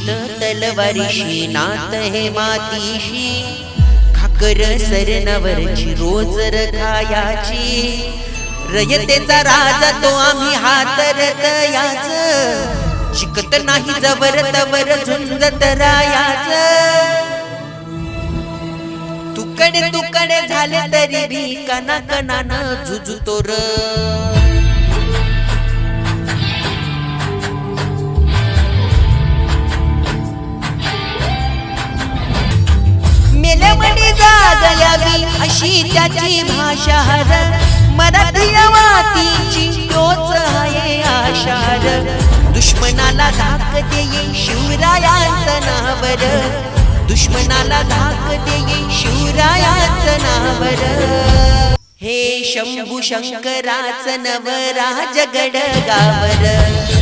शीत तलवारीशी नात हे मातीशी खाकर सरणावरची रोज खायाची रयतेचा राजा तो आम्ही हातरत याच शिकत नाही जबर तवर झुंजत रायाच तुकडे झाले तरी भी कना कनानं झुजतो र मेल्यामध्ये जागयावी अशी त्याची भाषा मराठी मातीची तोच आहे आशार दुश्मनाला धाक देई शिवरायांचं नावर दुश्मनाला धाक देई शिवरायांचं नावर हे शंभू शंकराचं नवराज गडगावर